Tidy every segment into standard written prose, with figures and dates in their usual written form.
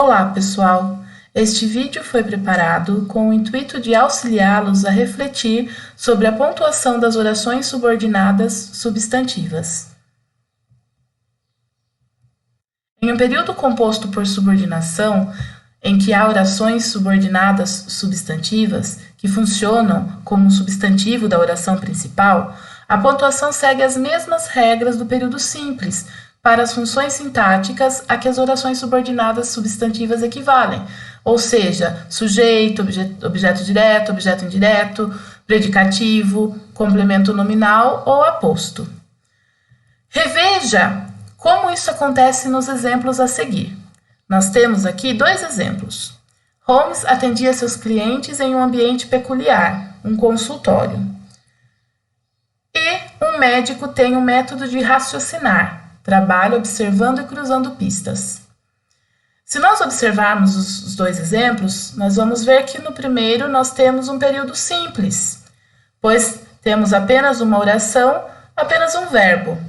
Olá, pessoal! Este vídeo foi preparado com o intuito de auxiliá-los a refletir sobre a pontuação das orações subordinadas substantivas. Em um período composto por subordinação, em que há orações subordinadas substantivas, que funcionam como substantivo da oração principal, a pontuação segue as mesmas regras do período simples, para as funções sintáticas a que as orações subordinadas substantivas equivalem, ou seja, sujeito, objeto direto, objeto indireto, predicativo, complemento nominal ou aposto. Reveja como isso acontece nos exemplos a seguir. Nós temos aqui dois exemplos. Holmes atendia seus clientes em um ambiente peculiar, um consultório. E um médico tem um método de raciocinar. Trabalha observando e cruzando pistas. Se nós observarmos os dois exemplos, nós vamos ver que no primeiro nós temos um período simples, pois temos apenas uma oração, apenas um verbo.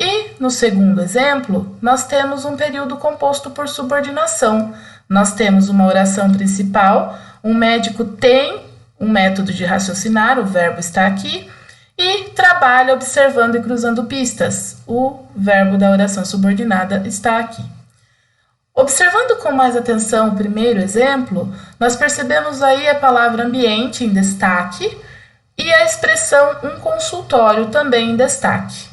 E no segundo exemplo, nós temos um período composto por subordinação. Nós temos uma oração principal, um médico tem um método de raciocinar, o verbo está aqui, e trabalha observando e cruzando pistas. O verbo da oração subordinada está aqui. Observando com mais atenção o primeiro exemplo, nós percebemos aí a palavra ambiente em destaque e a expressão um consultório também em destaque.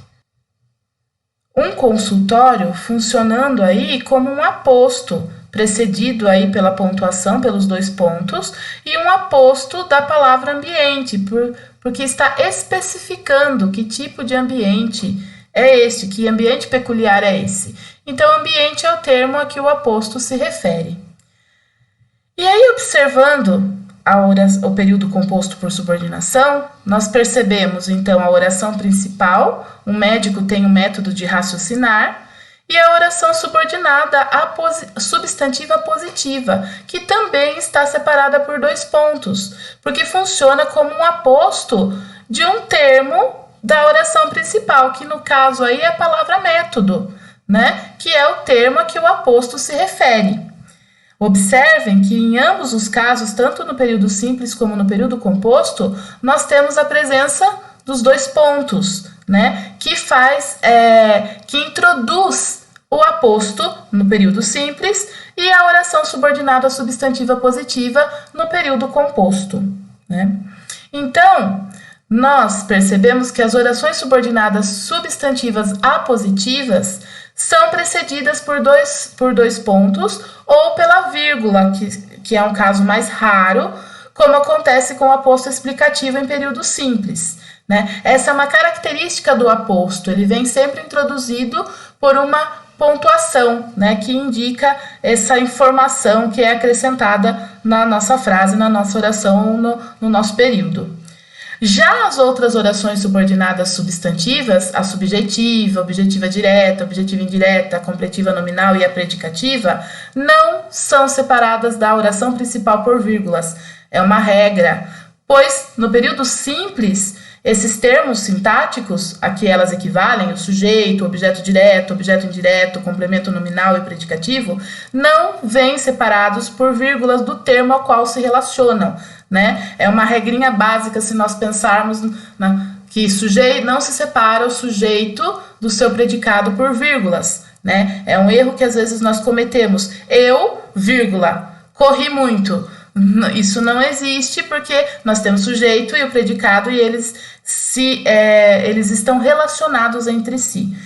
Um consultório funcionando aí como um aposto, precedido aí pela pontuação, pelos dois pontos, e um aposto da palavra ambiente, porque está especificando que tipo de ambiente é este, que ambiente peculiar é esse. Então, ambiente é o termo a que o aposto se refere. E aí, observando o período composto por subordinação, nós percebemos, então, a oração principal, o médico tem um método de raciocinar, e a oração subordinada substantiva positiva, que também está separada por dois pontos, porque funciona como um aposto de um termo da oração principal, que no caso aí é a palavra método, né? Que é o termo a que o aposto se refere. Observem que em ambos os casos, tanto no período simples como no período composto, nós temos a presença dos dois pontos, né? Que introduz o aposto no período simples e a oração subordinada substantiva positiva no período composto, né? Então, nós percebemos que as orações subordinadas substantivas apositivas são precedidas por dois pontos ou pela vírgula, que é um caso mais raro, como acontece com o aposto explicativo em período simples, né? Essa é uma característica do aposto, ele vem sempre introduzido por uma pontuação, né, que indica essa informação que é acrescentada na nossa frase, na nossa oração, no nosso período. Já as outras orações subordinadas substantivas, a subjetiva, objetiva direta, objetiva indireta, a completiva nominal e a predicativa, não são separadas da oração principal por vírgulas. É uma regra, pois no período simples, esses termos sintáticos, a que elas equivalem, o sujeito, o objeto direto, objeto indireto, complemento nominal e predicativo, não vêm separados por vírgulas do termo ao qual se relacionam, né? É uma regrinha básica se nós pensarmos que sujeito não se separa o sujeito do seu predicado por vírgulas, né? É um erro que às vezes nós cometemos. Eu, vírgula, corri muito. Isso não existe porque nós temos sujeito e o predicado e eles estão relacionados entre si,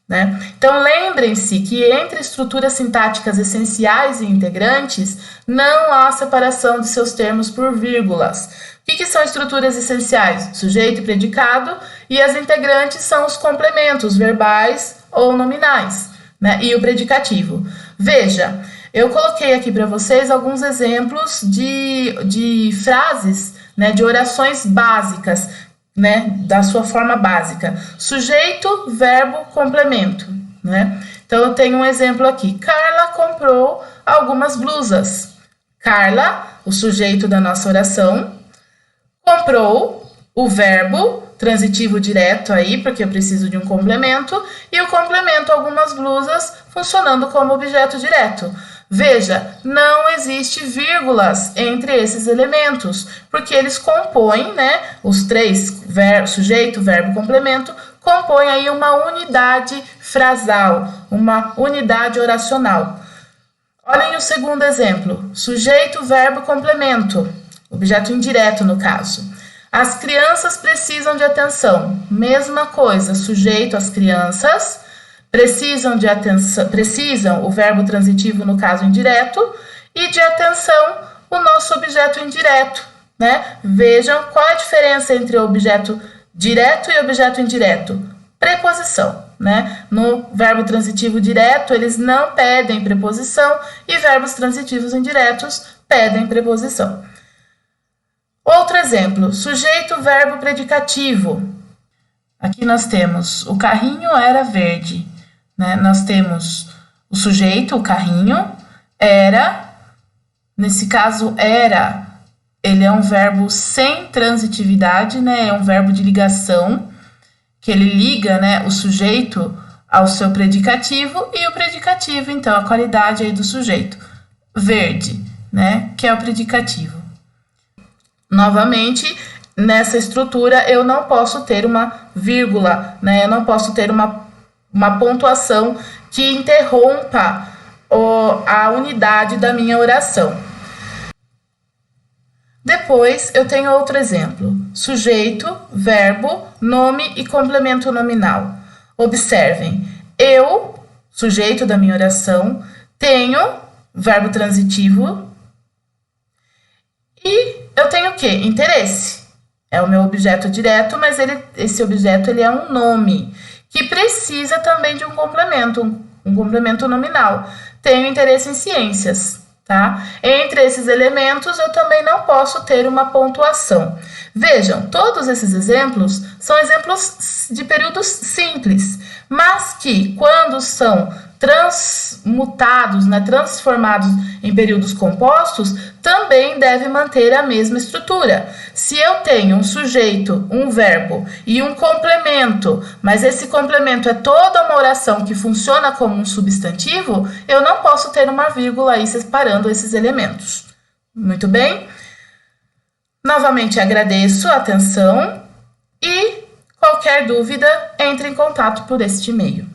né? Então, lembrem-se que entre estruturas sintáticas essenciais e integrantes não há separação de seus termos por vírgulas. O que são estruturas essenciais? Sujeito e predicado, e as integrantes são os complementos verbais ou nominais, né? E o predicativo. Veja, eu coloquei aqui para vocês alguns exemplos de frases, né, de orações básicas, né, da sua forma básica. Sujeito, verbo, complemento, né? Então, eu tenho um exemplo aqui. Carla comprou algumas blusas. Carla, o sujeito da nossa oração. Comprou, o verbo, transitivo direto aí, porque eu preciso de um complemento. E o complemento, algumas blusas, funcionando como objeto direto. Veja, não existe vírgulas entre esses elementos, porque eles compõem, né, os três, sujeito, verbo, complemento, compõem aí uma unidade frasal, uma unidade oracional. Olhem o segundo exemplo, sujeito, verbo, complemento, objeto indireto no caso. As crianças precisam de atenção, mesma coisa, sujeito, as crianças, precisam de atenção, precisam o verbo transitivo no caso indireto e de atenção o nosso objeto indireto, né? Vejam qual é a diferença entre o objeto direto e objeto indireto. Preposição, né? No verbo transitivo direto, eles não pedem preposição e verbos transitivos indiretos pedem preposição. Outro exemplo, sujeito, verbo, predicativo. Aqui nós temos o carrinho era verde, né? Nós temos o sujeito, o carrinho, era, nesse caso era, ele é um verbo sem transitividade, né? É um verbo de ligação, que ele liga, né, o sujeito ao seu predicativo e o predicativo, então, a qualidade aí do sujeito. Verde, né, que é o predicativo. Novamente, nessa estrutura, eu não posso ter uma vírgula, né, eu não posso ter uma pontuação que interrompa a unidade da minha oração. Depois, eu tenho outro exemplo. Sujeito, verbo, nome e complemento nominal. Observem, eu, sujeito da minha oração, tenho verbo transitivo e eu tenho o quê? Interesse. É o meu objeto direto, mas esse objeto ele é um nome, que precisa também de um complemento nominal. Tenho interesse em ciências. Tá? Entre esses elementos, eu também não posso ter uma pontuação. Vejam, todos esses exemplos são exemplos de períodos simples, mas que, quando são transmutados, né, transformados em períodos compostos, também deve manter a mesma estrutura. Se eu tenho um sujeito, um verbo e um complemento, mas esse complemento é toda uma oração que funciona como um substantivo, eu não posso ter uma vírgula aí separando esses elementos. Muito bem? Novamente agradeço a atenção e qualquer dúvida, entre em contato por este e-mail.